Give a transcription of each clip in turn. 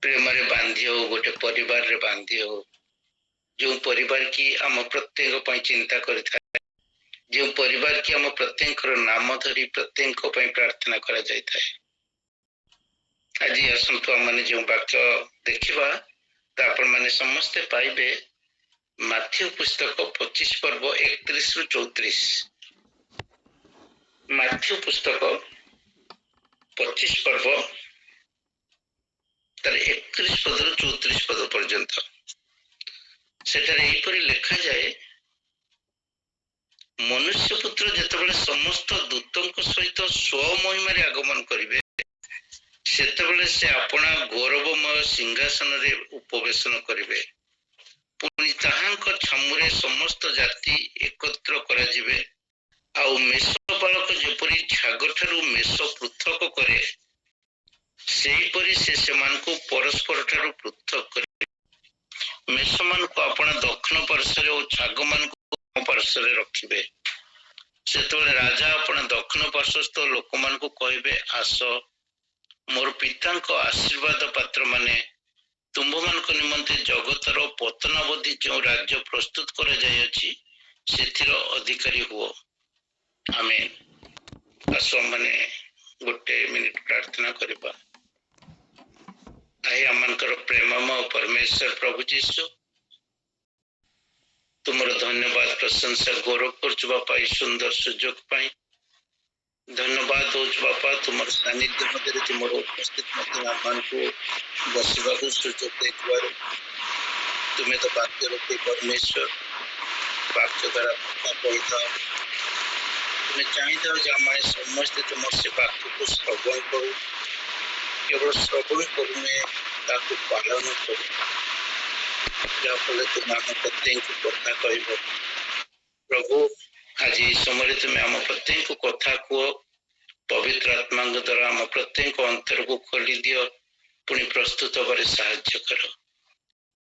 ପ୍ରେମରେ ବାନ୍ଧି ହଉ, ଗୋଟେ ପରିବାରରେ ବାନ୍ଧି ହଉ, ଯେଉଁ ପରିବାର କି ଆମ ପ୍ରତ୍ୟେକ ପାଇଁ ଚିନ୍ତା କରିଥାଏ, ଯେଉଁ ପରିବାର କି ଆମ ପ୍ରତ୍ୟେକଙ୍କର ନାମ ଧରି ପ୍ରତ୍ୟେକ ପାଇଁ ପ୍ରାର୍ଥନା କରାଯାଇଥାଏ। ଆଜି ଆସନ୍ତୁ ଆମମାନେ ଯେଉଁ ବାକ୍ୟ ଦେଖିବା ତ ଆପଣମାନେ ସମସ୍ତେ ପାଇବେ ମାଥ୍ୟୁ ପୁସ୍ତକ 25 ପର୍ବ 31 ରୁ 34। ମାଥ୍ୟୁ ପୁସ୍ତକ 25 ପର୍ବ ତାର 31 ପଦରୁ 34 ପଦ ପର୍ଯ୍ୟନ୍ତ। ସେଠାରେ ଏହିପରି ଲେଖାଯାଏ, ମନୁଷ୍ୟ ପୁତ୍ର ଯେତେବେଳେ ସମସ୍ତ ଦୂତଙ୍କ ସହିତ ସ୍ୱମହିମାରେ ଆଗମନ କରିବେ, ସେତେବେଳେ ସେ ଆପଣା ଗୌରବମୟ ସିଂହାସନରେ ଉପବେଶନ କରିବେ। ପୁଣି ତାହାଙ୍କ ଛାମୁରେ ସମସ୍ତ ଜାତି ଏକତ୍ର କରାଯିବେ। ଆଉ ମେଷ ବାଳକ ଯେପରି ଝାଗଠାରୁ ମେଷ ପୃଥକ କରେ, ସେହିପରି ସେ ସେମାନଙ୍କୁ ପରସ୍ପର ଠାରୁ ପୃଥକ କରିବେ। ମେଷମାନଙ୍କୁ ଆପଣା ଦକ୍ଷିଣ ପାର୍ଶ୍ୱରେ ଓ ଛାଗମାନଙ୍କୁ ବାମ ପାର୍ଶ୍ୱରେ ରଖିବେ। ସେତେବେଳେ ରାଜା ଆପଣା ଦକ୍ଷିଣ ପାର୍ଶ୍ୱସ୍ଥ ଲୋକମାନଙ୍କୁ କହିବେ, ଆସ, ମୋର ପିତାଙ୍କ ଆଶୀର୍ବାଦ ପାତ୍ରମାନେ, ତୁମ୍ଭମାନଙ୍କ ନିମନ୍ତେ ଜଗତର ପତନାବଧି ଯେଉଁ ରାଜ୍ୟ ପ୍ରସ୍ତୁତ କରାଯାଇଅଛି, ସେଥିର ଅଧିକାରୀ ହୁଅ। ଆମେନ୍। ଆସ ମାନେ ଗୋଟେ ମିନିଟ ପ୍ରାର୍ଥନା କରିବା। ଆଇ ଆମମାନଙ୍କର ପ୍ରେମମୟ ପରମେଶ୍ୱର ପ୍ରଭୁ ଯୀଶୁ, ତୁମର ଧନ୍ୟବାଦ ପ୍ରଶଂସା ଗୌରବ କରୁଛୁ ବାପା ଏଇ ସୁନ୍ଦର ସୁଯୋଗ ପାଇଁ। ଧନ୍ୟବାଦ ଦଉଛୁ ବାପା ତୁମର ସାନ୍ନିଧ୍ୟ ମଧ୍ୟରେ ତୁମର ଉପସ୍ଥିତି ମଧ୍ୟ ଆମମାନଙ୍କୁ ବସିବାକୁ ସୁଯୋଗ ଦେଇଥିବାରୁ। ତୁମେ ତ ବାକ୍ୟ ରୂପୀ ପରମେଶ୍ୱର, ବାକ୍ୟ ଦ୍ୱାରା କଥା କହିଥାଅ। ତୁମେ ଚାହିଁଥାଅ ଯେ ଆମେ ସମସ୍ତେ ତୁମର ସେ ବାକ୍ୟକୁ ଶ୍ରବଣ କରୁ, କେବଳ ଶ୍ରବଣ କରୁନେ ତାକୁ ପାଳନ କରୁ, ଯାହାଫଳରେ ତୁମେ ଆମ ପ୍ରତ୍ୟେକଙ୍କୁ କଥା କହିବ। ପ୍ରଭୁ, ଆଜି ଏହି ସମୟରେ ତୁମେ ଆମ ପ୍ରତ୍ୟେକଙ୍କୁ କଥା କୁହ, ପବିତ୍ର ଆତ୍ମାଙ୍କ ଦ୍ୱାରା ଆମ ପ୍ରତ୍ୟେକ ଅନ୍ତରକୁ ଖୋଲି ଦିଅ, ପୁଣି ପ୍ରସ୍ତୁତ ହେବାରେ ସାହାଯ୍ୟ କର।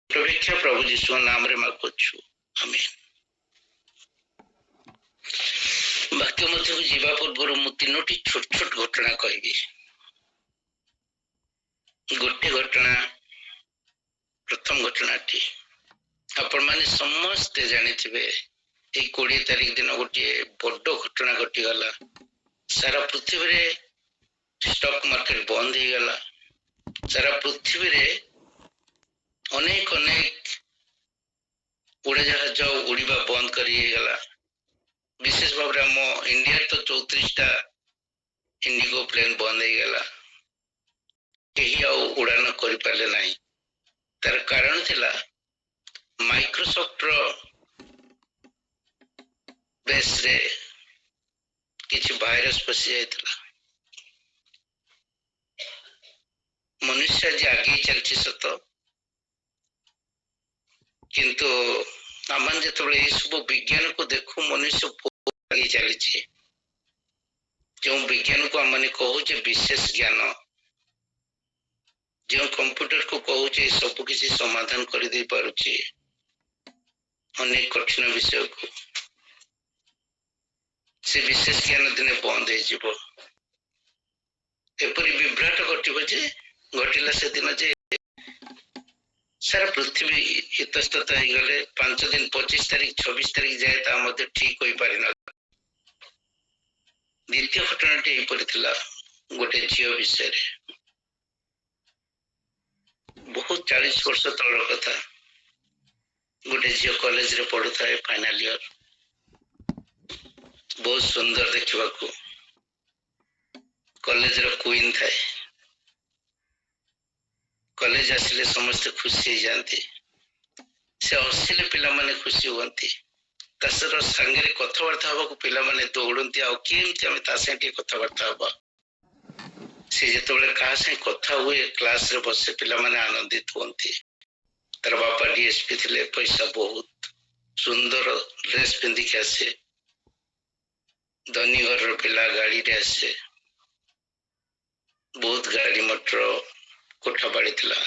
ପ୍ରଭୀକ୍ଷା ପ୍ରଭୁ ଯୀଶୁଙ୍କ ନାମରେ ମାଗୁଛୁ, ଆମେନ୍। ବାକ୍ୟ ମଧ୍ୟକୁ ଯିବା ପୂର୍ବରୁ ମୁଁ 3ଟି ଛୋଟ ଛୋଟ ଘଟଣା କହିବି। ଗୋଟେ ଘଟଣା, ପ୍ରଥମ ଘଟଣାଟି ଆପଣମାନେ ସମସ୍ତେ ଜାଣିଥିବେ, ଏଇ 20 ତାରିଖ ଦିନ ଗୋଟିଏ ବଡ ଘଟଣା ଘଟିଗଲା। ସାରା ପୃଥିବୀରେ ଷ୍ଟକ୍ ମାର୍କେଟ ବନ୍ଦ ହେଇଗଲା। ସାରା ପୃଥିବୀରେ ଅନେକ ଉଡ଼ାଜାହାଜ ଉଡ଼ିବା ବନ୍ଦ କରି ହେଇଗଲା। ବିଶେଷ ଭାବରେ ଆମ ଇଣ୍ଡିଆରେ ତ 34ଟା ଇଣ୍ଡିଗୋ ପ୍ଲେନ୍ ବନ୍ଦ ହେଇଗଲା। କେହି ଆଉ ଉଡ଼ାଣ କରିପାରିଲେ ନାହିଁ। ତାର କାରଣ ଥିଲା ମାଇକ୍ରୋସଫ୍ଟର ବେସ୍ରେ କିଛି ଭାଇରସ ପଶି ଯାଇଥିଲା। ମନୁଷ୍ୟ ଆଜି ଆଗେଇ ଚାଲିଛି ସତ, କିନ୍ତୁ ଆମେ ଯେତେବେଳେ ଏସବୁ ବିଜ୍ଞାନକୁ ଦେଖୁ, ମନୁଷ୍ୟ ବହୁତ ଆଗେଇ ଚାଲିଛି। ଯେଉଁ ବିଜ୍ଞାନକୁ ଆମେ କହୁଛେ ବିଶେଷ ଜ୍ଞାନ, ଯେଉଁ କମ୍ପ୍ୟୁଟରକୁ କହୁଛେ ସବୁ କିଛି ସମାଧାନ କରିଦେଇ ପାରୁଛି ଅନେକ କଠିନ ବିଷୟକୁ, ସେ ବିଶେଷ ଜ୍ଞାନ ଦିନେ ବନ୍ଦ ହେଇଯିବ। ଏପରି ବିଭ୍ରାଟ ଘଟିଲା ସେଦିନ ଯେ ସାରା ପୃଥିବୀ ଇତସ୍ତତ ହେଇଗଲେ। 5 ଦିନ 25 ତାରିଖ 26 ତାରିଖ ଯାଏ ତା ମଧ୍ୟ ଠିକ ହୋଇପାରିନ। ଦ୍ୱିତୀୟ ଘଟଣାଟି ଏହିପରି ଥିଲା, ଗୋଟେ ଝିଅ ବିଷୟରେ। ବହୁତ 40 ବର୍ଷ ତଳର କଥା। ଗୋଟେ ଝିଅ କଲେଜରେ ପଢୁଥାଏ, ଫାଇନାଲ ଇୟର, ବହୁତ ସୁନ୍ଦର ଦେଖିବାକୁ, କଲେଜର କୁଇନ୍ ଥାଏ। କଲେଜ ଆସିଲେ ସମସ୍ତେ ଖୁସି ହେଇଯାଆନ୍ତି, ସେ ହସିଲେ ପିଲାମାନେ ଖୁସି ହୁଅନ୍ତି, ତା ସାଙ୍ଗରେ କଥାବାର୍ତ୍ତା ହବାକୁ ପିଲାମାନେ ଦୌଡ଼ନ୍ତି, ଆଉ କେମିତି ଆମେ ତା ସାଙ୍ଗେ ଟିକେ କଥାବାର୍ତ୍ତା ହବା। ସେ ଯେତେବେଳେ କାହା ସାଙ୍ଗେ କଥା ହୁଏ, କ୍ଲାସରେ ବସେ, ପିଲାମାନେ ଆନନ୍ଦିତ ହୁଅନ୍ତି। ତାର ବାପା DSP ଥିଲେ, ପଇସା ବହୁତ, ସୁନ୍ଦର ଡ୍ରେସ ପିନ୍ଧିକି ଆସେ, ଧନୀ ଘରର ପିଲା, ଗାଡିରେ ଆସେ, ବହୁତ ଗାଡି ମଟର, କୋଠା ବାଡି ଥିଲା।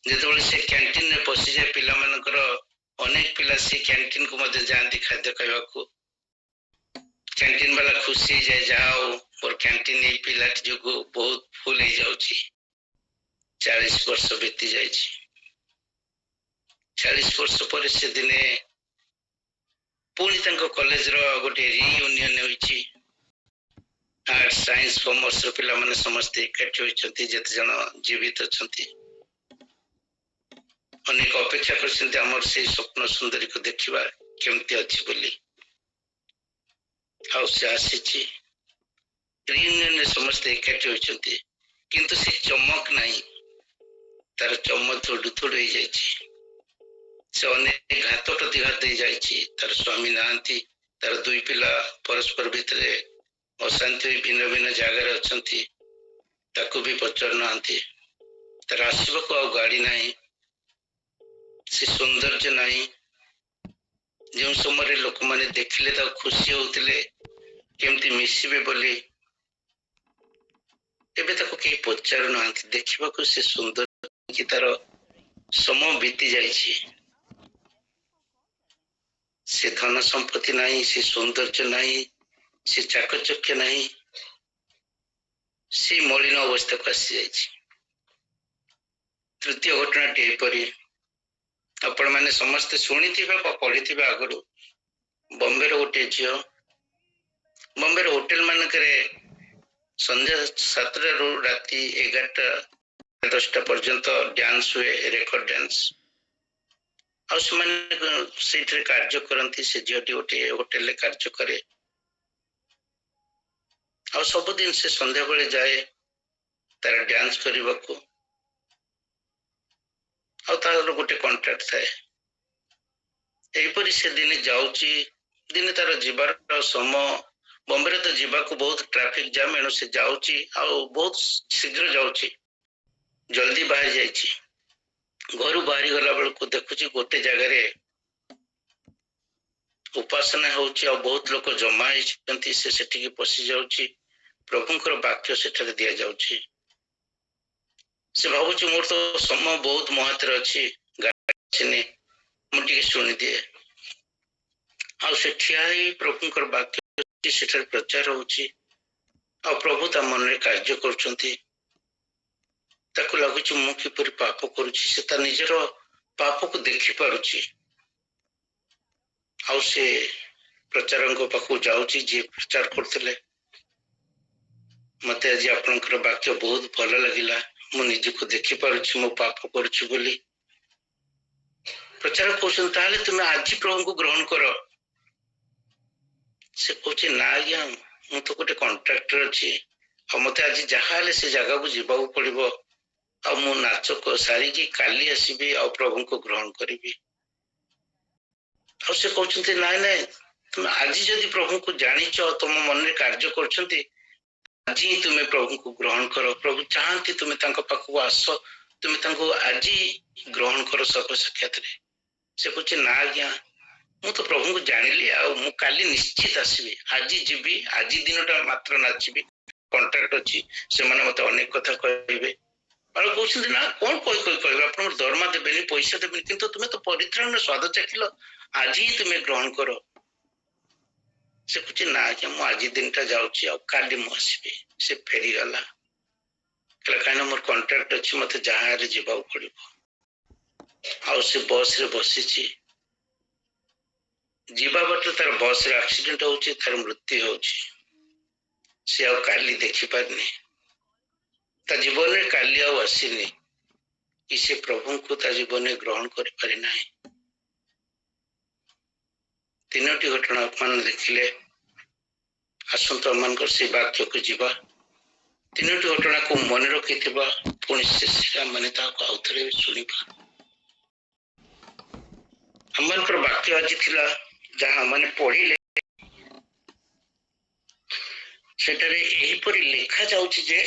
ଯେତେବେଳେ ସେ କ୍ୟାଣ୍ଟିନରେ ପଶିଯାଏ, ପିଲାମାନଙ୍କର ଅନେକ ପିଲା ସେ କ୍ୟାଣ୍ଟିନକୁ ମଧ୍ୟ ଯାଆନ୍ତି ଖାଦ୍ୟ ଖାଇବାକୁ। କ୍ୟାଣ୍ଟିନ ବାଲା ଖୁସି ହେଇଯାଏ, ଯାହା ହଉ ମୋର କ୍ୟାଣ୍ଟିନ ଏଇ ପିଲାଟି ଯୋଗୁ ବହୁତ ଫୁଲ ହେଇଯାଉଛି। 40 वर्ष बीती जाए। 40 वर्ष पर से दिने पुणी कॉलेज रो गोटे रियूनियन होईची। आर्ट साइंस कॉमर्स पिला माने समस्त एकाठी होइछंती, जते जन जीवित अछंती। अनेक अपेक्षा करछंती हमर से स्वप्न सुंदरी को देखिबा केमती अछि बोली। आउ से आसीची रियूनियन में समस्त एकाठी होइछंती, किंतु से चमक नहीं, तार चमक थोड़ी थोड़ी हो जाइछि। से अनेक घात प्रतिघात दे जाइछि। तार स्वामी नांती, तार दुई पिला परस्पर भितरे अशांति भिन्न भिन्न जगार अछंती, ताकू भी पचार नांती। तार आसीबा को गाड़ी नहीं, से सौंदर्य नहीं। जो समय लोक माने देखिले ता खुशी होतिले केमती मिसिबे बोली, एबे ताको के पचार नांती। देखिबा को से सुंदर कि तार समय बीती जाइछि। से धन संपत्ति नहीं, से सौंदर्य नहीं, से चाकचक्य नहीं, से मलिन अवस्था को आसी जाइछि। तृतीय घटना टेपरी आपण माने समस्त सुनिथिबा पढ़िथिबा आगरु। बॉम्बे रो गोटे झियो बॉम्बे रो होटल मानकरे संध्या 7 रु राति 11-10 पर्यंत डांस हुए, रेकर्ड डांस। आ से कार्य करती। से झीटी गोटे होटेल कार्य करे। आ सबुदिन से संध्या बेले जाए तार डांस करने को। तार गोटे कॉन्ट्रैक्ट थाए। एपरी से दिन जाउची, दिन तार जीवार समय बॉम्बे तो जीवाको बहुत ट्रैफिक जाम, एणु से जाउची आ बहुत शीघ्र जाउची, जल्दी बाहर जाइची। घर बाहरी गला बेलू देखुची गोटे जगह उपासना होउची और बहुत लोग जमा होइछंती। से सेठी पशि जाउची, प्रभुंकर वाक्य सेठारे दिया जाउची। से भाबुची मोर तो समय बहुत महत्व अछि, गाने मुझे सुनी दिए। आ से ठिया ही प्रभुंकर वाक्य सेठारे प्रचार होउची आ प्रभु ता मन रे कार्य करछंती। ताको लागुची मु किपरि पाप करूची, से ता निजर पाप को देखि पारुची। आ से प्रचारक पाखु जाउची जे प्रचार करथिले। मते आज आपनकर वाक्य बहुत भल लगिला, मु निज को देखि पारुची मो पाप करूची बोली। प्रचारक कहउछन ताले तुमे आज प्रभु को ग्रहण करो। से कहउची ना आज्ञा, मु तो गोटे कॉन्ट्रैक्टर अछि आ मते आज जहाले से जगह को जीवाक पड़िबो। आ मु नाच को सारी की काली आसीबी आ प्रभु को ग्रहण करिबी। आ से कहउछन नाय नाय, तुम आज जदि प्रभु को जानिछ, तुम मन रे कार्य करछंती, आज ही तुमे प्रभु को ग्रहण करो। प्रभु चाहती तुमे तांको पाखु आस, तुमे तांको आज ग्रहण करो सब साक्षात रे। से कहउची ना आज्ञा, मु तो प्रभु को जानिली आ मु काली निश्चित आसीबी। आज जीबी, आज दिनटा मात्र नाचिबी, कॉन्ट्रैक्ट अछि, से माने मते अनेक कथा कहबे। और कहउछन ना कोन कोइ कोइ कहबे, आपन दरमा देबेनी, पैसा देबेनी, किंतु तुमे तो परित्राण स्वाद चाखिलो, आज ही तुमे ग्रहण करो। से कुछ ना कि मु आज दिनटा जाउची आ काली मु आसीबी। से फेरी गला कहना मोर कॉन्ट्रैक्ट अछि, मते जहां रे जीवा पड़िबो। आ से बस रे बसिची, जीवा बट तार बस रे एक्सीडेंट होउची, तार मृत्यु होउची। से आ काली देखि पारनी, ता जीवन रे काली आ आसीनी कि से प्रभु को ता जीवन में ग्रहण कर पारे नाही। तीनोटी घटना अपन देखिले, आसंत मन को से वाक्य को जीवा। तीनोटी घटना को मन रखिथिबा, पुणी से माने ता को आउथरे सुनिबा। हमन पर वाक्य आज थिला जहां माने पढ़िले, सेटारे एही परि लिखा जाउची जे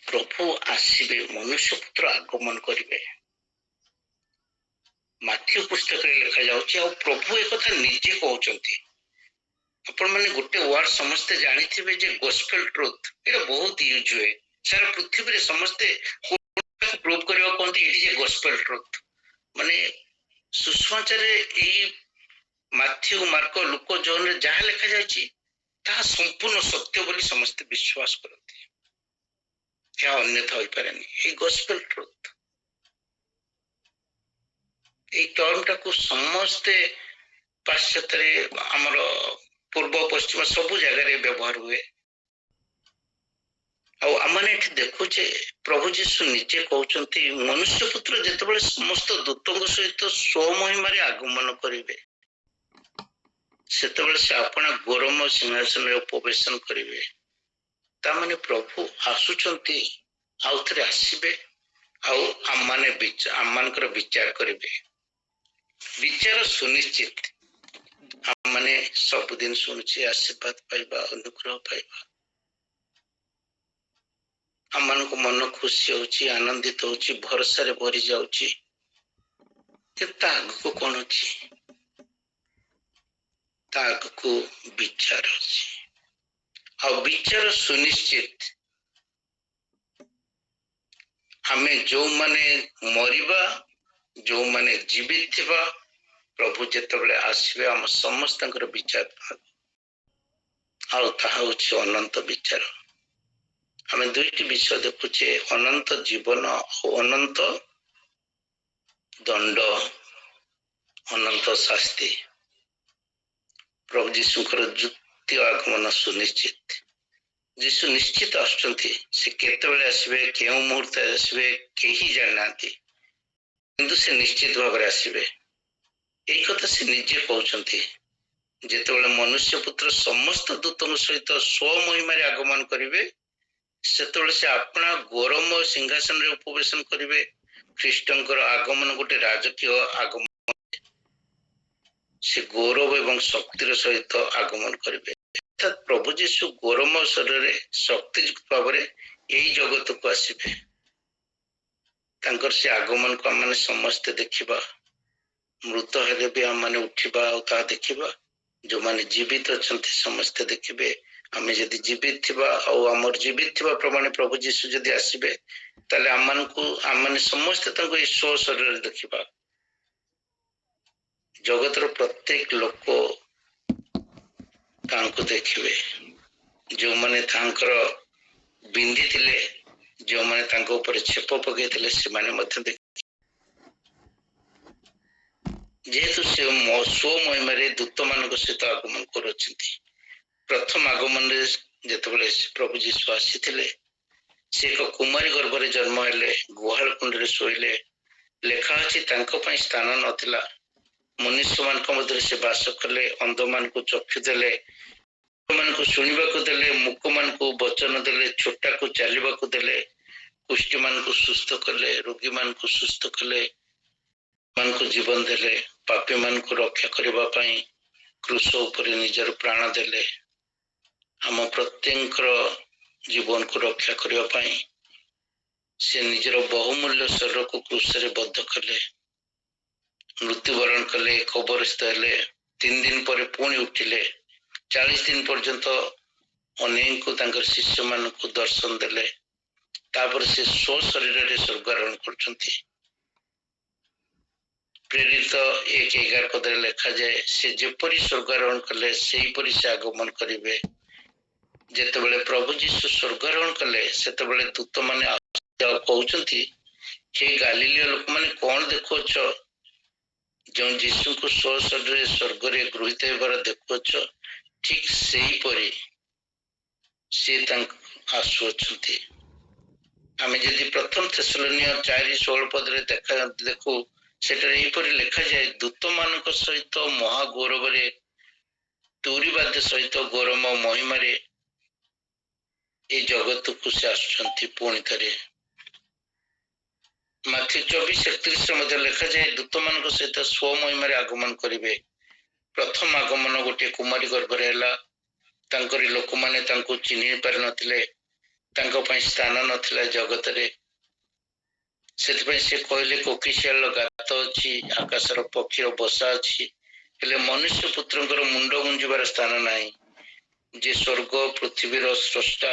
प्रभु आसीबे, मनुष्य पुत्र आगमन करिवे। माथ्यू पुस्तक रे लिखा जाउची आ प्रभु एक कथा निजे कहउचंती। अपन माने गोटे वर्ड समस्त जानिथिबे जे गॉस्पेल ट्रुथ, एटा बहुत यूज हुए सारा पृथ्वी रे। समस्त प्रूव करबा कोंती it is a gospel truth, माने सुसमाचार ए माथ्यू, मार्क, लूका, जॉन रे जहां लिखा जायछि ता संपूर्ण सत्य बोली समस्त विश्वास करथि। ଏହା ଅନ୍ୟଥା ହୋଇପାରେନି। এই gospel truth, এই ଟର୍ମଟାକୁ ସମସ୍ତେ ପାଶ୍ଚାତ୍ୟରେ ଆମର ପୂର୍ବ ପଶ୍ଚିମ ସବୁ ଜାଗାରେ ବ୍ୟବହାର ହୁଏ। ଆଉ ଆମେ ଏଠି ଦେଖୁଛେ ପ୍ରଭୁ ଯୀଶୁ ନିଜେ କହୁଛନ୍ତି ମନୁଷ୍ୟ ପୁତ୍ର ଯେତେବେଳେ ସମସ୍ତ ଦୂତଙ୍କ ସହିତ ସ୍ୱମହିମାରେ ଆଗମନ କରିବେ ସେତେବେଳେ ସେ ଆପଣା ଗୌରମ ସିଂହାସନରେ ଉପବେଶନ କରିବେ। ତାମାନେ ପ୍ରଭୁ ଆସୁଛନ୍ତି, ଆଉ ଥରେ ଆସିବେ, ଆଉ ଆମମାନଙ୍କର ବିଚାର କରିବେ। ବିଚାର ସୁନିଶ୍ଚିତ। ଆମମାନେ ସବୁଦିନ ଶୁଣୁଛେ ଆଶୀର୍ବାଦ ପାଇବା, ଅନୁଗ୍ରହ ପାଇବା, ଆମମାନଙ୍କ ମନ ଖୁସି ହଉଛି, ଆନନ୍ଦିତ ହଉଛି, ଭରସାରେ ଭରି ଯାଉଛି। ତା ଆଗକୁ କଣ ଅଛି? ତା ଆଗକୁ ବିଚାର ଅଛି, ଆଉ ବିଚାର ସୁନିଶ୍ଚିତ। ଆମେ ଯୋଉମାନେ ମରିବା, ଯୋଉମାନେ ଜୀବିତ ଥିବା, ପ୍ରଭୁ ଯେତେବେଳେ ଆସିବେ ଆମ ସମସ୍ତଙ୍କର ବିଚାର, ଆଉ ତାହା ହଉଛି ଅନନ୍ତ ବିଚାର। ଆମେ ଦୁଇଟି ବିଷୟ ଦେଖୁଛେ, ଅନନ୍ତ ଜୀବନ ଓ ଅନନ୍ତ ଦଣ୍ଡ, ଅନନ୍ତ ଶାସ୍ତି। ପ୍ରଭୁ ଯୀଶୁଙ୍କର ଦ୍ୱିତୀୟ ଆଗମନ ସୁନିଶ୍ଚିତ। ଯୀଶୁ ନିଶ୍ଚିତ ଆସୁଛନ୍ତି। ସେ କେତେବେଳେ ଆସିବେ, କେଉଁ ମୁହୂର୍ତ୍ତରେ ଆସିବେ କେହି ଜାଣିନାହାନ୍ତି, କିନ୍ତୁ ସେ ନିଶ୍ଚିତ ଭାବରେ ଆସିବେ। ଏଇ କଥା ସେ ନିଜେ କହୁଛନ୍ତି। ଯେତେବେଳେ ମନୁଷ୍ୟ ପୁତ୍ର ସମସ୍ତ ଦୂତଙ୍କ ସହିତ ସ୍ୱମହିମାରେ ଆଗମନ କରିବେ ସେତେବେଳେ ସେ ଆପଣା ଗୌରମ ସିଂହାସନରେ ଉପବେଶନ କରିବେ। ଖ୍ରୀଷ୍ଟଙ୍କର ଆଗମନ ଗୋଟେ ରାଜକୀୟ ଆଗମନ। ସେ ଗୌରବ ଏବଂ ଶକ୍ତିର ସହିତ ଆଗମନ କରିବେ। ଅର୍ଥାତ୍ ପ୍ରଭୁ ଯୀଶୁ ଗୌରମ ଶରୀରରେ ଶକ୍ତିଯୁକ୍ତ ଭାବରେ ଏଇ ଜଗତକୁ ଆସିବେ। ତାଙ୍କର ସେ ଆଗମନକୁ ଆମମାନେ ସମସ୍ତେ ଦେଖିବା। ମୃତ ହେଲେ ବି ଆମମାନେ ଉଠିବା ଆଉ ତାହା ଦେଖିବା। ଯୋଉମାନେ ଜୀବିତ ଅଛନ୍ତି ସମସ୍ତେ ଦେଖିବେ। ଆମେ ଯଦି ଜୀବିତ ଥିବା ଆଉ ଆମର ଜୀବିତ ଥିବା ପ୍ରମାଣେ ପ୍ରଭୁ ଯୀଶୁ ଯଦି ଆସିବେ ତାହେଲେ ଆମମାନେ ସମସ୍ତେ ତାଙ୍କୁ ଏଇ ସ୍ୱ ଶରୀରରେ ଦେଖିବା। ଜଗତର ପ୍ରତ୍ୟେକ ଲୋକ ତାଙ୍କୁ ଦେଖିବେ। ଯୋଉମାନେ ତାଙ୍କର ବିନ୍ଧିଥିଲେ, ଯୋଉମାନେ ତାଙ୍କ ଉପରେ ଛେପ ପକେଇଥିଲେ ସେମାନେ ମଧ୍ୟ ଦେଖିବେ। ଯେହେତୁ ସେ ସ୍ୱମହିମାରେ ଦୂତମାନଙ୍କ ସହିତ ଆଗମନ କରୁଛନ୍ତି। ପ୍ରଥମ ଆଗମନରେ ଯେତେବେଳେ ପ୍ରଭୁ ଯୀଶୁ ଆସିଥିଲେ ସେ ଏକ କୁମାରୀ ଗର୍ଭରେ ଜନ୍ମ ହେଲେ, ଗୁହାଳ କୁଣ୍ଡରେ ଶୋଇଲେ। ଲେଖା ଅଛି ତାଙ୍କ ପାଇଁ ସ୍ଥାନ ନଥିଲା। ମନୁଷ୍ୟମାନଙ୍କ ମଧ୍ୟରେ ସେ ବାସ କଲେ, ଅନ୍ଧମାନଙ୍କୁ ଚକ୍ଷୁ ଦେଲେ, ମାନଙ୍କୁ ଶୁଣିବାକୁ ଦେଲେ, ମୂକମାନଙ୍କୁ ବଚନ ଦେଲେ, ଛୋଟାକୁ ଚାଲିବାକୁ ଦେଲେ, କୁଷ୍ଠୀମାନଙ୍କୁ ସୁସ୍ଥ କଲେ, ରୋଗୀମାନଙ୍କୁ ସୁସ୍ଥ କଲେ, ମାନଙ୍କୁ ଜୀବନ ଦେଲେ, ପାପୀମାନଙ୍କୁ ରକ୍ଷା କରିବା ପାଇଁ କ୍ରୁଶ ଉପରେ ନିଜର ପ୍ରାଣ ଦେଲେ। ଆମ ପ୍ରତ୍ୟେକଙ୍କର ଜୀବନକୁ ରକ୍ଷା କରିବା ପାଇଁ ସେ ନିଜର ବହୁମୂଲ୍ୟ ଶରୀରକୁ କ୍ରୁଶରେ ବଦ୍ଧ କଲେ, ମୃତ୍ୟୁବରଣ କଲେ, କବରସ୍ଥ ହେଲେ, 3 ଦିନ ପରେ ପୁଣି ଉଠିଲେ। 40 ଦିନ ପର୍ଯ୍ୟନ୍ତ ଅନେକଙ୍କୁ ତାଙ୍କର ଶିଷ୍ୟମାନଙ୍କୁ ଦର୍ଶନ ଦେଲେ। ତାପରେ ସେ ସ୍ୱ ଶରୀରରେ ସ୍ୱର୍ଗାରୋହଣ କରୁଛନ୍ତି। ପ୍ରେରିତ 1:11 ପଦରେ ଲେଖାଯାଏ ସେ ଯେପରି ସ୍ୱର୍ଗାରୋହଣ କଲେ ସେହିପରି ସେ ଆଗମନ କରିବେ। ଯେତେବେଳେ ପ୍ରଭୁ ଯୀଶୁ ସ୍ୱର୍ଗାରୋହଣ କଲେ ସେତେବେଳେ ଦୂତମାନେ କହୁଛନ୍ତି, ହେ ଗାଲିଲୀୟ ଲୋକମାନେ କଣ ଦେଖୁଅଛ? ଯେଉଁ ଯୀଶୁଙ୍କୁ ସ୍ୱ ଶରୀରରେ ସ୍ୱର୍ଗରେ ଗୃହୀତ ହେବାର ଦେଖୁଅଛ, ଠିକ ସେହିପରି ସେ ତାଙ୍କୁ ଆସୁଅଛନ୍ତି। ଆମେ ଯଦି ପ୍ରଥମ ଥେସଲୋନିୟ 4:16 ପଦରେ ଦେଖୁ ସେଠାରେ ଏହିପରି ଲେଖାଯାଏ, ଦୂତମାନଙ୍କ ସହିତ ମହାଗୌରବରେ ତୁରୀବାଦ୍ୟ ସହିତ ଗୌରମ ମହିମାରେ এই ଜଗତକୁ ସେ ଆସୁଛନ୍ତି ପୁଣି ଥରେ। ମାଥ୍ୟୁ 24:31 ମଧ୍ୟ ଲେଖାଯାଏ ଦୂତମାନଙ୍କ ସହିତ ସ୍ୱମହିମାରେ ଆଗମନ କରିବେ। ପ୍ରଥମ ଆଗମନ ଗୋଟିଏ କୁମାରୀ ଗର୍ଭରେ ହେଲା। ତାଙ୍କରି ଲୋକମାନେ ତାଙ୍କୁ ଚିହ୍ନି ପାରିନଥିଲେ, ତାଙ୍କ ପାଇଁ ସ୍ଥାନ ନଥିଲା ଜଗତରେ। ସେଥିପାଇଁ ସେ କହିଲେ କୋକିଶିଆଳର ଗାତ ଅଛି, ଆକାଶର ପକ୍ଷୀର ବସା ଅଛି, ହେଲେ ମନୁଷ୍ୟ ପୁତ୍ରଙ୍କର ମୁଣ୍ଡ ଗୁଞ୍ଜିବାର ସ୍ଥାନ ନାହିଁ। ଯେ ସ୍ୱର୍ଗ ପୃଥିବୀର ସ୍ରଷ୍ଟା,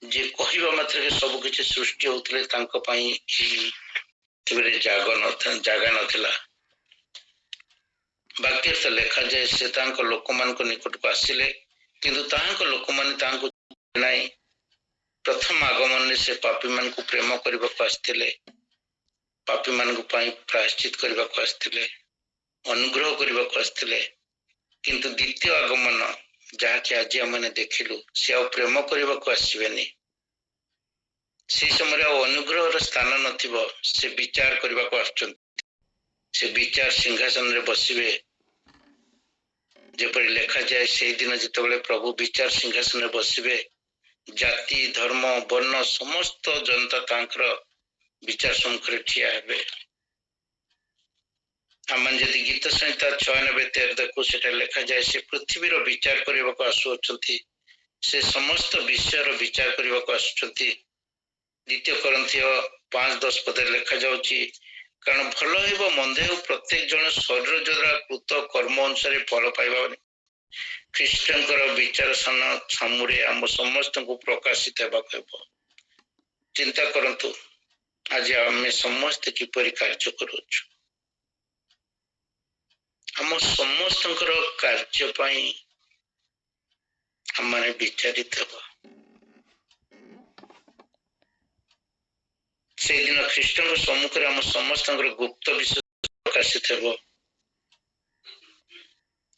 ଯେ କହିବା ମାତ୍ରକେ ସବୁ କିଛି ସୃଷ୍ଟି ହଉଥିଲେ, ତାଙ୍କ ପାଇଁ ଏହି ପୃଥିବୀରେ ଜାଗା ନଥିଲା। ବାକ୍ୟରେ ତ ଲେଖାଯାଏ ସେ ତାଙ୍କ ଲୋକମାନଙ୍କ ନିକଟକୁ ଆସିଲେ, କିନ୍ତୁ ତାହାଙ୍କ ଲୋକମାନେ ତାହାଙ୍କୁ ନାହିଁ। प्रथम आगमन से पापी मान को प्रेम करने को आसते, पापी मान प्रायश्चित करने को आसते, अनुग्रह करने को आसते, किंतु द्वितीय आगमन जहाँकि आज आम देखिलु से आ प्रेम करने को आसबेनी। से समय अनुग्रह स्थान नथिबो, से विचार करने को आसुछन, से विचार सिंहासन रे बसिबे। जेपरि लेखा जाए से दिन जितेबाला प्रभु विचार सिंहासन रे बसिबे, जाति धर्म वर्ण समस्त जनता तांकर विचार सम्मुखें ठिया हेबे। आम जदि गीत संहिता 96 देखु से लेखा जाए से पृथ्वी विचार करने को आसुअछंती, से समस्त विषय विचार करने को आसुछंती। द्वितीय कोरिन्थीय 5:10 पदे लेखा जाउची, कारण भल हेबो मंद हेबो प्रत्येक जन शरीर द्वारा कृत कर्म अनुसार फल पाइबा। ख्रीष्टंकर विचार सन छमुरे आम समस्त को प्रकाशित हेबाक हेबो। चिंता करंतु आज आम समस्त किपरि कार्य करूछु। आम समस्त कार्य पाई आम विचारित हेबा। से दिन ख्रीष्टन सम्मुख आम समस्त गुप्त विषय प्रकाशित हेबो।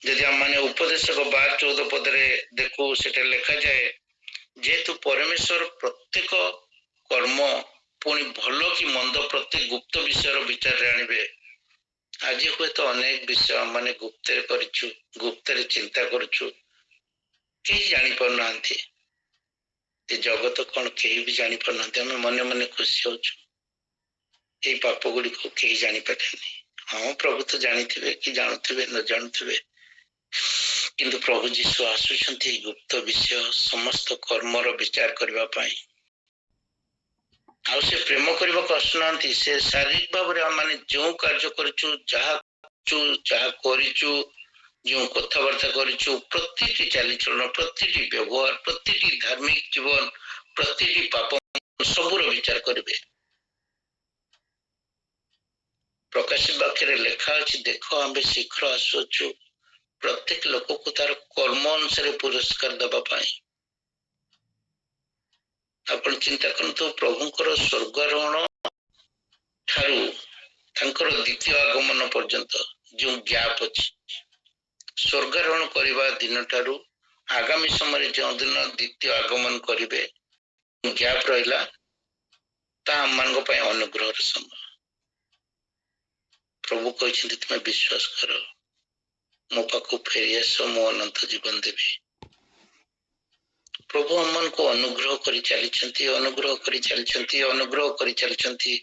यदि आम मैंने उपदेशक 12-14 पदरे देखू से लेखा जाए, जेहेतु परमेश्वर प्रत्येक कर्म पुणी भल कि मंद प्रत्येक गुप्त विषय विचार आणवे। आज हुए तो अनेक विषय आम मैंने गुप्त चिंता करुचु, कहीं जानी पारना जगत कौन कहीं भी जानी पारना। आम मन मन खुशी होचु, ये पाप गुड़ी को कहीं जानी पारे। हाँ प्रभु तो जानी कि जानुवे न जानुवे, किंतु प्रभु जीशु आसुछंती गुप्त विषय समस्त कर्मर विचार करबा पाई। आउ से प्रेम करबा को आसुनांती। से शारीरिक भाव में आम जो कार्य करूचु, जहा करिचु, जो कथबार्ता करिचु, प्रतिटी चालीचलन, प्रतिटी व्यवहार, प्रतिटी धार्मिक जीवन, प्रतिटी पाप सबुर विचार करिवे। प्रकाशित वाक्य लेखा अछि, देख आम शीघ्र आसुचु प्रत्येक लोक को तार कर्म अनुसार पुरस्कार दबा पाई। आपण चिंता करंतु प्रभुंकर स्वर्गारोहण ठारू तांकर द्वितीय आगमन पर्यंत जो गैप अछि, स्वर्गारोहण करबा दिन ठारू आगामी समय जो दिन द्वितीय आगमन करिवे गैप रहिला, ता हमन पय अनुग्रह समय। प्रभु कहते तुम्हें विश्वास कर, मो पाखु फेरी आस, मो अनंत जीवन देवी। प्रभु हमन को अनुग्रह करि चलिछंती, अनुग्रह करि चलिछंती, अनुग्रह करि चलिछंती,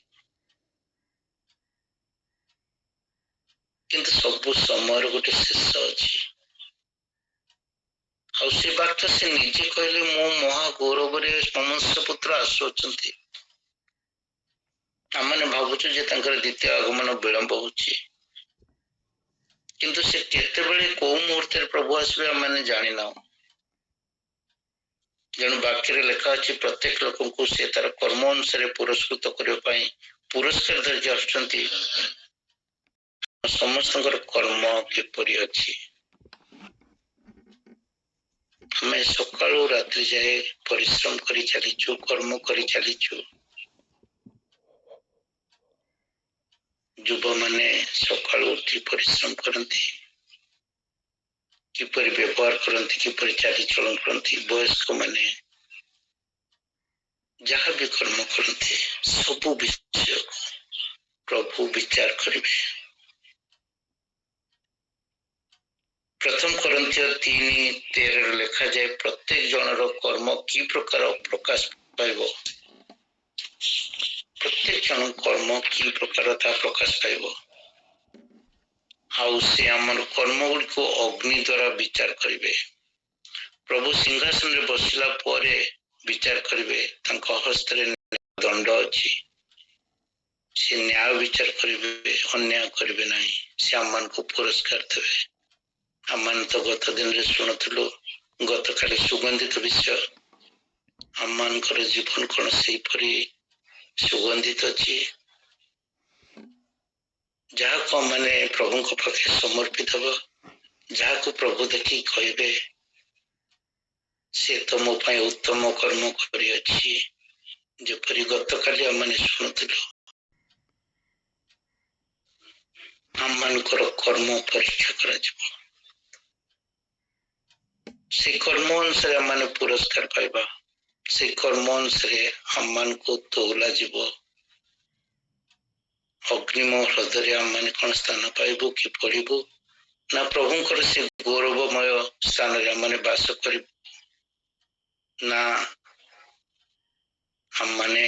किंतु सब समय गोटे शेष अछि। आ से बात से निजे कहले मो महा गौरव रे मनुष्य पुत्र आसुछंती। आमने भावुछु जे तांकर द्वितीय आगमन विलंब होछि, किंतु से केतेबेले को मुहूर्त प्रभु आसबे आमने जानि ना। जन वाक्य लेखा अछि, प्रत्येक लोक को से तार कर्म अनुसार पुरस्कृत करबा पई पुरस्कार धरि आछंती। समस्त कर्म किपरि अछि, हमें सकाळु रात्रि जाए परिश्रम करि चलिछु, कर्म करि चलिछु। युवा माने सकाळु उठी परिश्रम करती, किपरि व्यवहार करती, किपरि चालीचलन करती। वयस्क माने जहाँ भी कर्म करती सबु विषय प्रभु विचार करिवे। प्रथम कोरिन्थीय 3:13 लेखा जाए, प्रत्येक जनर कर्म कि प्रकार प्रकाश पाइबो, प्रत्येक जन कर्म कि प्रकार प्रकाश पाइबो। आउ से आमर कर्म गुड़ी को अग्नि द्वारा विचार करिवे। प्रभु सिंहासन रे बसिला परे विचार करिवे, तांको हस्त रे दंड अछि। से न्याय विचार करिवे, अन्याय करिवे नाही। से आमन को पुरस्कार देवे। आमन तो गत दिन रे सुनथुलो, गत काली सुगंधित विषय आमन कर जीवन कोन सेही परि सुगंधित अछि, जहाँ को मैंने प्रभु को पाखे समर्पित हो, जहाँ को प्रभु देखी कहबे से तो मो ପାଇଁ उत्तम कर्म କରିଅଛି। ଯେପରି ଗତକାଲି ଆମମାନେ ଶୁଣୁଥିଲୁ, ଆମମାନଙ୍କର କର୍ମ ପରୀକ୍ଷା କରାଯିବ। ସେ କର୍ମ ଅନୁସାରେ ଆମମାନେ ପୁରସ୍କାର ପାଇବା। ସେ କର୍ମ ଅନୁସାରେ ଆମମାନଙ୍କୁ ତୋଲା ଯିବ। ଅଗ୍ନିମ ହ୍ରଦରେ ଆମମାନେ କଣ ସ୍ଥାନ ପାଇବୁ କି ପଡ଼ିବୁ, ନା ପ୍ରଭୁଙ୍କର ସେ ଗୌରବମୟ ସ୍ଥାନରେ ଆମମାନେ ବାସ କରିବୁ, ନା ଆମମାନେ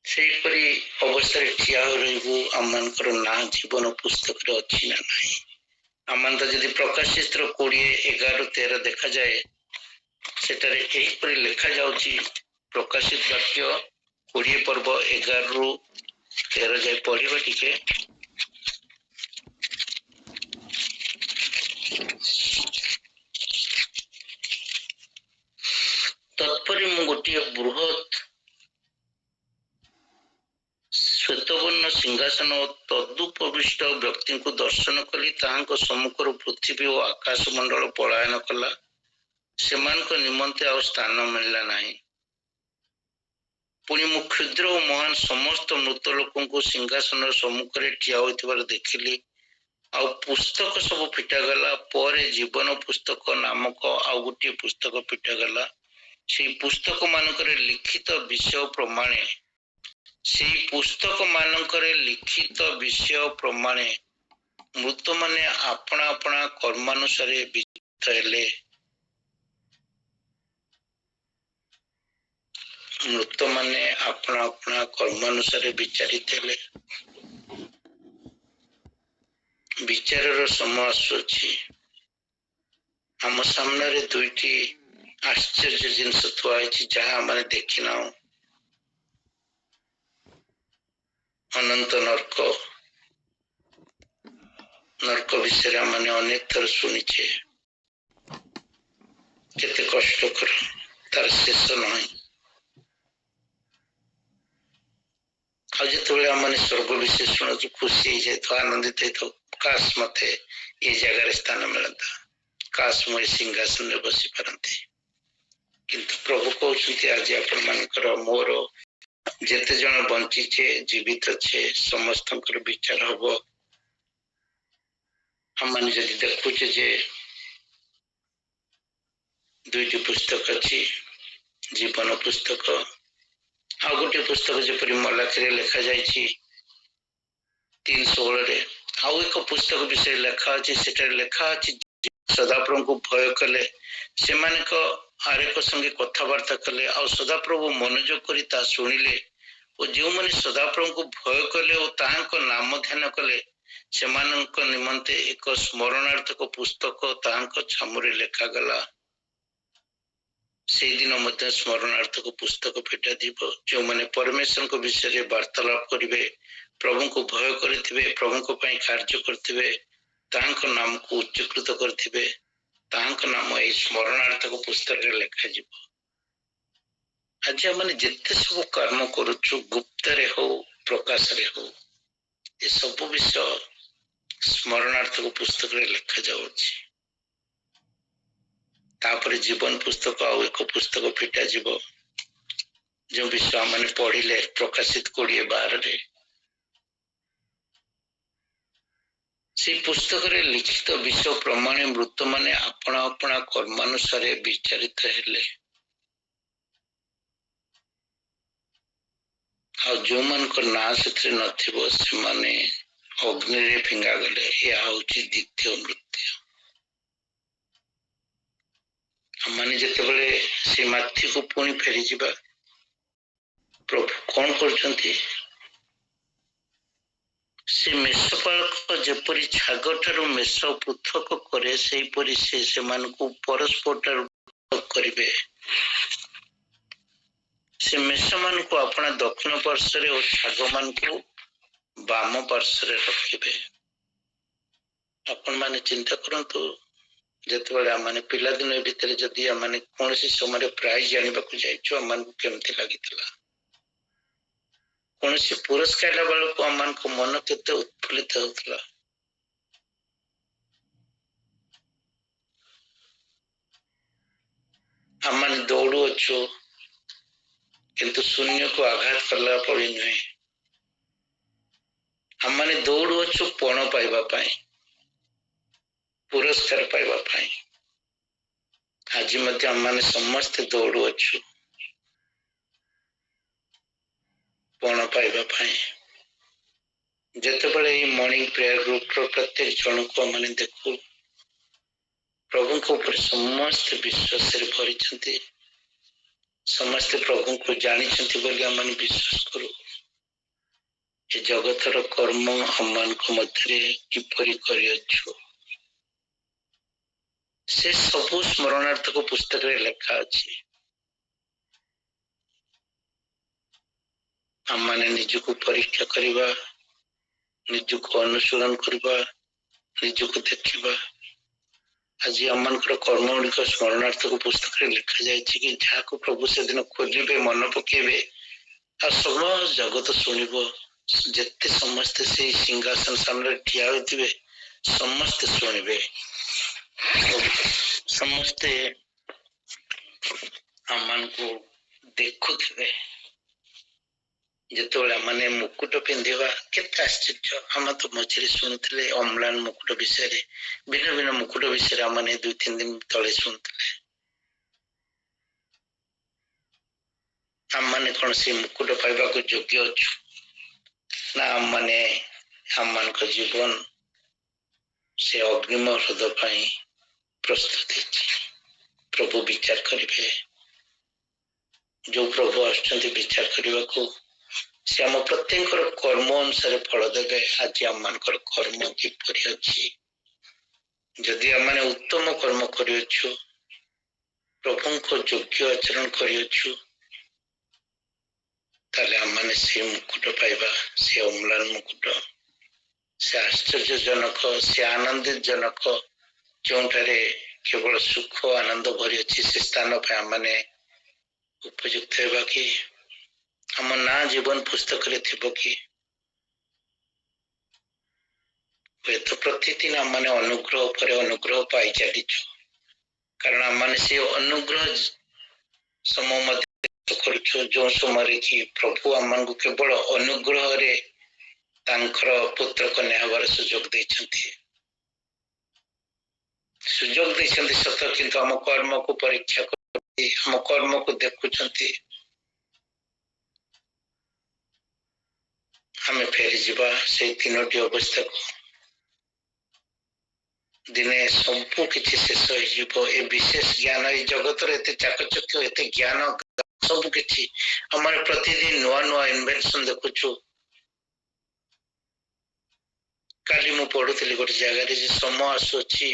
ସେହିପରି ଅବସ୍ଥାରେ ଠିଆ ହୋଇ ରହିବୁ। ଆମମାନଙ୍କର ନାଁ ଜୀବନ ପୁସ୍ତକରେ ଅଛି ନା ନାହିଁ। ଆମମାନ ଯଦି ପ୍ରକାଶିତ୍ର 20:11-13 ଦେଖାଯାଏ, ସେଠାରେ ଏହିପରି ଲେଖାଯାଉଛି। ପ୍ରକାଶିତ ବାକ୍ୟ 20 ପର୍ବ 11-13 ଯାଏ ପଢିବା ଟିକେ। ତତ୍ପରେ ମୁଁ ଗୋଟିଏ ବୃହତ୍ ଶ୍ୱେତବର୍ଣ୍ଣ ସିଂହାସନ ଓ ତଦୁପବିଷ୍ଟ ବ୍ୟକ୍ତିଙ୍କୁ ଦର୍ଶନ କଲି। ତାହାଙ୍କ ସମ୍ମୁଖରୁ ପୃଥିବୀ ଓ ଆକାଶ ମଣ୍ଡଳ ପଳାୟନ କଲା। ସେମାନଙ୍କ ନିମନ୍ତେ ଆଉ ସ୍ଥାନ ମିଳିଲା ନାହିଁ। ପୁଣି ମୁଁ କ୍ଷୁଦ୍ର ଓ ମହାନ ସମସ୍ତ ମୃତ ଲୋକଙ୍କୁ ସିଂହାସନର ସମ୍ମୁଖରେ ଠିଆ ହୋଇଥିବାର ଦେଖିଲି। ଆଉ ପୁସ୍ତକ ସବୁ ଫିଟାଗଲା। ପରେ ଜୀବନ ପୁସ୍ତକ ନାମକ ଆଉ ଗୋଟିଏ ପୁସ୍ତକ ଫିଟାଗଲା। ସେଇ ପୁସ୍ତକ ମାନଙ୍କରେ ଲିଖିତ ବିଷୟ ପ୍ରମାଣେ ମୃତମାନେ ଆପଣା ଆପଣା କର୍ମାନୁସାରେ ବିଚିତ ହେଲେ। ମୃତମାନେ ଆପଣା ଆପଣା କର୍ମାନୁସାରେ ବିଚାରିତ ହେଲେ। ବିଚାରର ସମୟ ଆସୁଅଛି। ଆମ ସାମ୍ନାରେ ଦୁଇଟି ଆଶ୍ଚର୍ଯ୍ୟ ଜିନିଷ ଥୁଆ ହେଇଛି, ଯାହା ଆମେ ଦେଖିନାହୁଁ। ଅନନ୍ତ ନର୍କ ବିଷୟରେ ଆମେ ଅନେକ ଥର ଶୁଣିଛେ। କେତେ କଷ୍ଟକର, ତାର ଶେଷ ନାହିଁ। ଆଉ ଯେତେବେଳେ ଆମେ ସ୍ୱର୍ଗ ବିଷୟ ଶୁଣୁଛୁ, ଖୁସି ହେଇଯାଇଥାଉ, ଆନନ୍ଦିତ ହେଇଥାଉ। କାଶ ମତେ ଏ ଜାଗାରେ ସ୍ଥାନ ମିଳନ୍ତା, କାଶ ମୁଁ ଏ ସିଂହାସନରେ ବସି ପାରନ୍ତି। କିନ୍ତୁ ପ୍ରଭୁ କହୁଛନ୍ତି, ଆଜି ଆପଣ ମାନଙ୍କର ମୋର ଯେତେ ଜଣ ବଞ୍ଚିଛେ, ଜୀବିତ ଅଛେ, ସମସ୍ତଙ୍କର ବିଚାର ହବ। ଆମମାନେ ଯଦି ଦେଖୁଛେ ଯେ ଦୁଇଟି ପୁସ୍ତକ ଅଛି, ଜୀବନ ପୁସ୍ତକ, ଆଉ ଗୋଟେ ପୁସ୍ତକ ଯେପରି ମଲାଖିରେ ଲେଖାଯାଇଛି 3:16, ଆଉ ଏକ ପୁସ୍ତକ ବିଷୟରେ ଲେଖା ଅଛି। ସେଠାରେ ଲେଖା ଅଛି, ସଦାପ୍ରଭୁଙ୍କୁ ଭୟ କଲେ, ସେମାନଙ୍କ ଆରେକ ସଙ୍ଗେ କଥାବାର୍ତ୍ତା କଲେ, ଆଉ ସଦାପ୍ରଭୁ ମନୋଯୋଗ କରି ତା ଶୁଣିଲେ। ଓ ଯେଉଁମାନେ ସଦାପ୍ରଭୁଙ୍କୁ ଭୟ କଲେ ଓ ତାହାଙ୍କ ନାମ ଧ୍ୟାନ କଲେ, ସେମାନଙ୍କ ନିମନ୍ତେ ଏକ ସ୍ମରଣାର୍ଥକ ପୁସ୍ତକ ତାହାଙ୍କ ଛାମୁରେ ଲେଖାଗଲା। ସେଇଦିନ ମଧ୍ୟ ସ୍ମରଣାର୍ଥକ ପୁସ୍ତକ ଫିଟାଯିବ। ଯେଉଁମାନେ ପରମେଶ୍ୱରଙ୍କ ବିଷୟରେ ବାର୍ତ୍ତାଳାପ କରିବେ, ପ୍ରଭୁଙ୍କୁ ଭୟ କରିଥିବେ, ପ୍ରଭୁଙ୍କ ପାଇଁ କାର୍ଯ୍ୟ କରିଥିବେ, ତାହାଙ୍କ ନାମକୁ ଉଚ୍ଚକୃତ କରିଥିବେ, ତାହାଙ୍କ ନାମ ଏହି ସ୍ମରଣାର୍ଥକ ପୁସ୍ତକରେ ଲେଖାଯିବ। ଆଜି ଆମେ ଯେତେ ସବୁ କର୍ମ କରୁଛୁ, ଗୁପ୍ତରେ ହଉ ପ୍ରକାଶରେ ହଉ, ଏସବୁ ବିଷୟ ସ୍ମରଣାର୍ଥକ ପୁସ୍ତକରେ ଲେଖାଯାଉଛି। ତାପରେ ଜୀବନ ପୁସ୍ତକ ଆଉ ଏକ ପୁସ୍ତକ ଫିଟାଯିବ, ଯେଉଁ ବିଷୟ ଆମେ ପଢିଲେ ପ୍ରକାଶିତ 20:12। ସେହି ପୁସ୍ତକରେ ଲିଖିତ ବିଷୟ ପ୍ରମାଣେ ମୃତମାନେ ଆପଣା ଆପଣା କର୍ମାନୁସାରେ ବିଚାରିତ ହେଲେ। ଆଉ ଯୋଉମାନଙ୍କ ନାଁ ସେଥିରେ ନଥିବ, ସେମାନେ ଅଗ୍ନିରେ ଫିଙ୍ଗାଗଲେ। ଏହା ହଉଛି ଦ୍ୱିତୀୟ ମୃତ୍ୟୁ। ଆମମାନେ ଯେତେବେଳେ ସେ ମାଥିକୁ ପୁଣି ଫେରିଯିବା, ପ୍ରଭୁ କଣ କରୁଛନ୍ତି? ସେ ମେଷପାଳକ ଯେପରି ଛାଗ ଠାରୁ ମେଷ ପୃଥକ କରେ, ସେହିପରି ସେ ସେମାନଙ୍କୁ ପରସ୍ପର ଠାରୁ ପୃଥକ କରିବେ। ସେ ମେଷମାନଙ୍କୁ ଆପଣା ଦକ୍ଷିଣ ପାର୍ଶ୍ୱରେ ଓ ଛାଗ ମାନଙ୍କୁ ବାମ ପାର୍ଶ୍ୱରେ ରଖିବେ। ଆପଣ ମାନେ ଚିନ୍ତା କରନ୍ତୁ, ଯେତେବେଳେ ଆମେ ପିଲାଦିନ ଭିତରେ ଯଦି ଆମେ କୌଣସି ସମୟରେ ପ୍ରାଇଜ ଆଣିବାକୁ ଯାଇଛୁ, ଆମମାନଙ୍କୁ କେମିତି ଲାଗିଥିଲା? କୌଣସି ପୁରସ୍କାର ବେଳକୁ ଆମମାନଙ୍କ ମନ କେତେ ଉତ୍ଫୁଲ୍ଲିତ ହେଉଥିଲା। आम दौड़ू अच्छु किंतु शून्य को आघात करला पड़ी नुहे आम दौड़ू अच्छु पण पाइबा पाई पुरस्कार पाइबा पाई आज आम समस्ते दौड़ू अच्छु पण पाइबा पाई जितेबाला मॉर्निंग प्रेयर ग्रुप प्रत्येक जन को मैंने देखू प्रभु को ऊपर समस्त विश्वास भरी समस्ते प्रभु को जानी विश्वास करू ये जगतर कर्म हम मध्य किपरि करियछु से सबु स्मरणार्थ को पुस्तक रे लिखा अछि हम माने निजको परीक्षा करिबा निजको अनुसरण करिबा निजको देखिबा आज आमनकर कर्म गुड़िक स्मरणार्थ को पुस्तक रे लिखा जाए कि जहाँ को प्रभु से दिन खोजे मन पकेबे आ समस्त जगत शुणव जिते समस्ते से सिंहासन सामने ठिया होते समस्ते शुणवे समस्ते आम को देखुवे जिते मैंने मुकुट पिंधा केते आश्चर्य आम तो मझे शुणुले अम्लान मुकुट विषय भिन्न भिन्न मुकुट विषय आम 2-3 दिन तले शुणुले आम मैंने कौन से मुकुट पाइबा को योग्य अच्छु ना आम मैंने आम जीवन से अग्निम हृदय प्रस्तुत प्रभु विचार करेंगे जो प्रभु आसुच्चंती विचार करने को से आम प्रत्येक कर्म अनुसार फल देवे आज आम कर्म किपरि अच्छी जदि आम उत्तम कर्म करियछु प्रभु को योग्य आचरण करियछु ताले आम से मुकुट पाइबा से अम्लान मुकुट से आश्चर्यजनक से आनंदित जनक जो केवल सुख आनंद भरी अच्छी से स्थान पे आम उपयुक्त होगा कि आम ना जीवन पुस्तक रे थिबो कि तो प्रतिदिन आम अनुग्रह पर अनुग्रह पाई चलीचु कारण आम से अनुग्रह समय करुछु जो समय कि प्रभु आम को केवल अनुग्रह रे तांकर पुत्र कन्या हबार सुजोग देछंती सुजोग देछंती सत किंतु आम कर्म को परीक्षा करती आम कर्म को देखुछंती आम फेरी जीवा से 3टी अवस्था को दिने सबु किछि शेष हो ए विशेष ज्ञान ए जगत रे एते चाकचक्य एते ज्ञान सब किछि हमर प्रतिदिन नुआ नुआ इन्वेंशन देखुछु काली मु पढुथली गोटे जगह रे जे समय आसुछि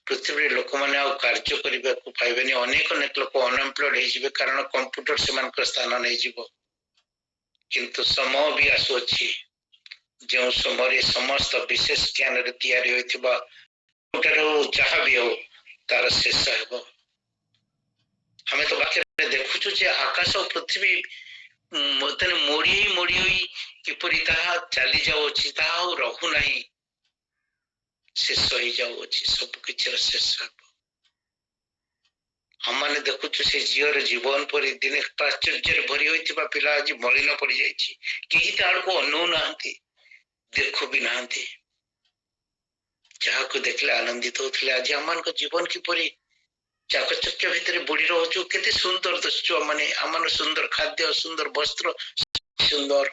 पृथ्वी लोक माने आ कार्य करिबा को पाइबेनी अनेक अनेक लोक अनएम्प्लॉयड हे जिवे कारण कंप्यूटर सेमान को स्थान नै जिवो किंतु समय भी आसुछि जो समय समस्त विशेष ज्ञान रे तैयारी होइथिबा जहाँ भी हो तार शेष हेब हमें तो बाकी देखुଛୁ जे आकाश और पृथ्वी मतलब मोड़ी किपरि ताहा चली जाउछि ताहा रहु नाही शेष हो जाउछि सब किछर शेष हेब हमने देखुछु से जीवर जीवन पर दिन आश्चर्य भरी होइथिबा पिला आज मलिन पड़ी जाइछि केही तार को अनु नाहंती देखु भी नाहंती जहाँ को देखले आनंदित होते आज आम जीवन किपरि चाकचक्य भितर बुड़ी रोचु केते सुंदर दृश्य माने आमन सुंदर खाद्य सुंदर वस्त्र सुंदर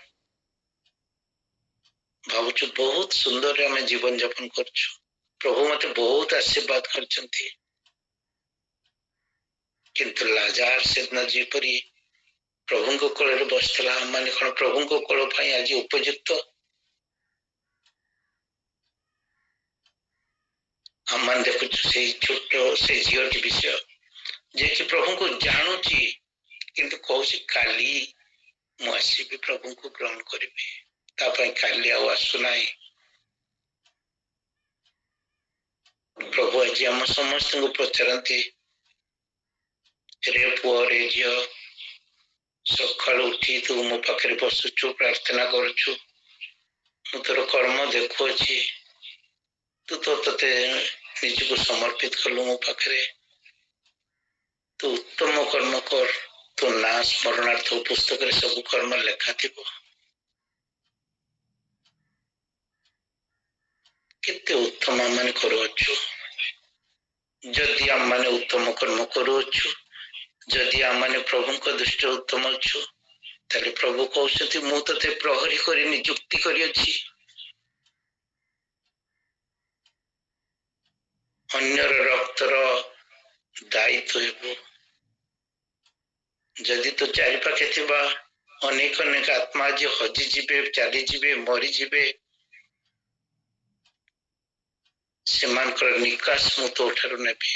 भावुछु बहुत सुंदर आम जीवन यापन करछु प्रभु मते बहुत आशीर्वाद करछंती किंतु लाजार सेदना जीपरि प्रभु को कोल बसला माने कोन प्रभु को कोल पई आज उपयुक्त हम देखुछु से छोट से झील के विषय जे कि प्रभु को जानूची किंतु कहूँ काली मुझे भी प्रभु को ग्रहण करी काली आसुना प्रभु आज आम समस्त को पचारती रे पुओ रे झील सका उठी तू मो पाखे बसुचु प्रार्थना करुचु मु तोर कर्म देखुची तू तो ते निज को समर्पित कलु मो पाखे तू उत्तम कर्म कर, तो ना स्मरणार्थ पुस्तक रे सब कर्म लेखा थिबो। केते उत्तम आम करूछु, जदि आम माने उत्तम कर्म करूछु, जदि आम माने प्रभु को दृष्टि उत्तम अच्छु, ताले प्रभु कहते मु ते प्रहरी कर नियुक्ति करी अन्यर रक्तर दायित्व हेबो। जदि तो चारि पाखे थिबा अनेक अनेक आत्मा जे हजि जिबे, चली जिबे, मरी जिबे, सेमानकर निकास मु तो ठारू नेबी।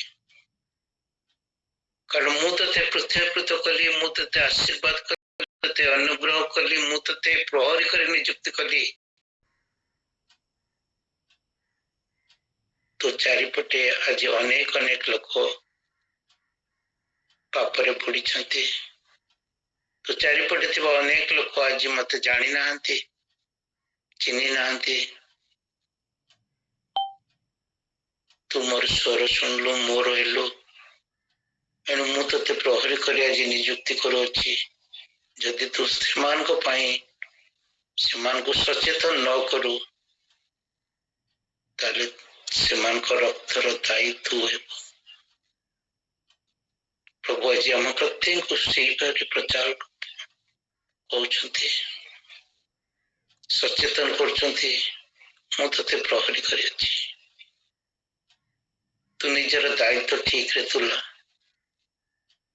कारण मु ते पृथ्वीकृत कली, मु ते आशीर्वाद कली, ते अनुग्रह कली, मु ते प्रहरी कर नियुक्ति कली। तो चारिपटे आज अनेक अनेक लोक पापरे बुड़ी छंती। तो चारिपटे थिबा अनेक लोक आज मते जानी नाहंती, चिन्ही नाहंती। तू मोर स्वर सुनलु, मोर हेलु, एणु मु ते प्रहरी कर आज नियुक्ति करूची। जदि तू सेमान को पाई सेमान को सचेतन न करू, ताले सेमान को रक्तर दायित्व हेबो। प्रभु आज आम प्रत्येक को सही प्रचार कहते, सचेतन करछंती, मु ते प्रहरी करी अछि। तू निजर दायित्व ठीक रे तुला,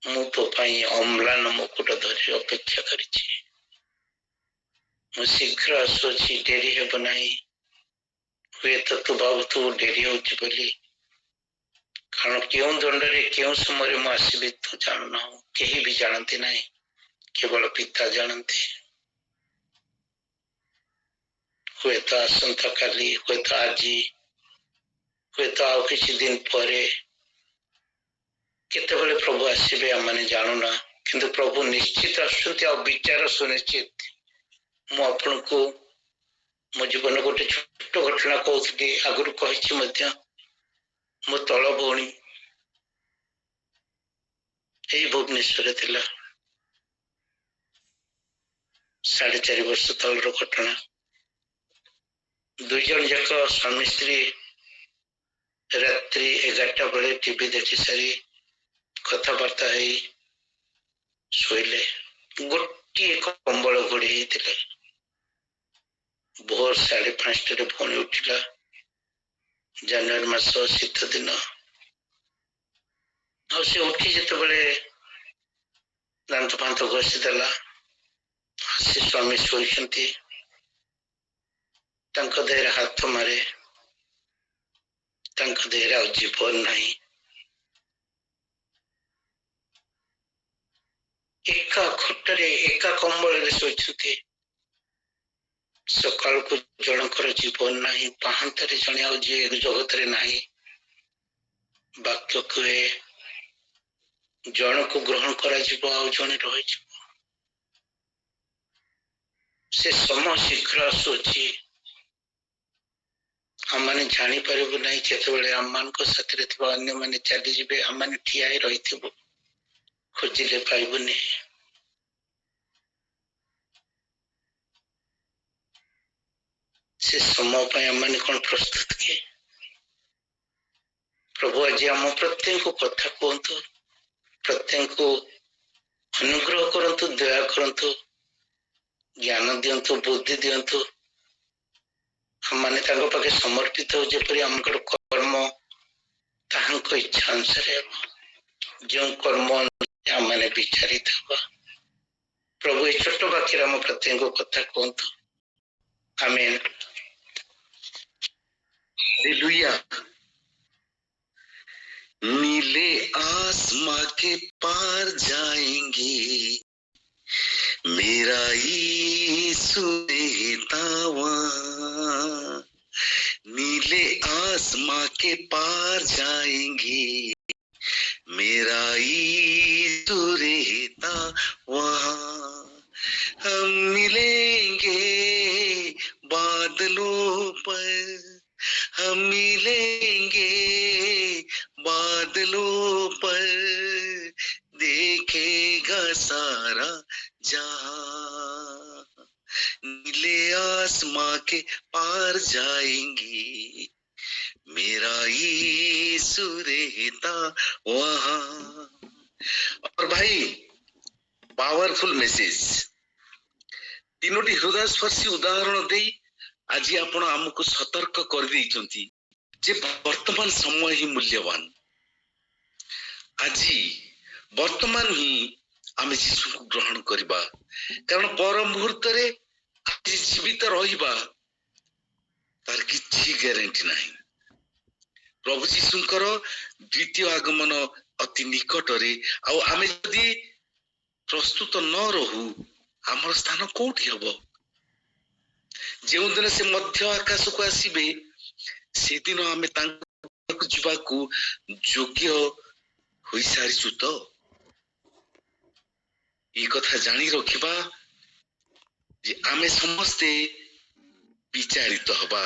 मु तो पाई अम्लान मुकुट धरी अपेक्षा करिछि। मु शीघ्र आसुछि, डेरी हेब नाही। हुए तो तू भाव तू डेरी होछि बोली, कारण क्यों दंडरे क्यों समय मु आसबि तू जानना, केही भी जानती नहीं, केवल पिता जानते। हुए तो आसंता काली, हुए तो आजी, हुए तो आउ किछि दिन परे केतेबेले प्रभु आसबे आमने जानूना, किंतु प्रभु निश्चित आसुछंती आ विचार सुनिश्चित। मु आपन को मो जीवन गोटे छोट घटना कहती, आगुरी कहिछि मध्य। मो तल भौणी यही भुवनेश्वर थिला, 4.5 वर्ष तलर घटना। 2 जन जाक स्वामी स्त्री रात्रि 11टा बेले टीवी देखि सारी कथबार्ता है शोले। गोटे कंबल घोड़े भोर 5:30 भौणी उठिला। जानुआरी मास शीत दिन से उठी जिते दांत फांत घसी देला, हसी स्वामी शोइछंती, तांको देहरे हाथ मारे, तांको देहरे आ जीवन नहीं। एका खटरे एका कंबल शोइछंती। सकाल को जनकर जीवन नहीं, पाहांतरे जने आ जगत रे नहीं। वाक्य कहे जन को ग्रहण करा जीवो, आ जने रहि जीवो। से समय शीघ्र आसुछि, हम माने जानी पारिबु नहीं। केतेबेले हम मान को साथरे थिबा अन्य माने चली जिबे, हम माने ठिया ही रहिथिबु, खोजिले पाइबुनी। से समय पे हम माने कोन प्रस्तुत के? प्रभु आज हम प्रत्येक को कथा कहतु, प्रत्येक को अनुग्रह करंतु, दया करंतु, ज्ञान दियंतु, बुद्धि दियंतु। हम माने ताको पाके समर्पित हो जेपरि हमकर कर्म ताहांको इच्छा अनुसार जो कर्म हम माने विचारित हो। प्रभु ए छोट वाक्य हम प्रत्येक को कथा कहतु। आमेन। हालेलुया। नीले आसमां के पार जाएंगे, मेरा यीशु रहता वहाँ। नीले आसमां के पार जाएंगे, मेरा यीशु रहता वहाँ। हम मिलेंगे बादलों पर, हम मिलेंगे बादलों पर, आसमां के पार जाएंगे, मेरा यीशु रहता वहां। और भाई पावरफुल मेसेज, तीनोटी हृदयस्पर्शी उदाहरण दे आज आपण आमको सतर्क कर देइचंती जे वर्तमान समय ही मूल्यवान। आज वर्तमान ही आम यीशु को ग्रहण करबा, कारण पर मुहूर्त रे जीवित रहिबा तार किछि ग्यारंटी नहीं। प्रभु यीशुंकर द्वितीय आगमन अति निकट रे, आउ आमे जदि प्रस्तुत न रहू हमर स्थान कोठी हबो? जो दिन से मध्य आकाश को आसबे से दिन आमे तांको जीवाकू योग्य होई सारिछु तो ई कथा जानी रखिबा जे आमे समस्ते विचारित हबा।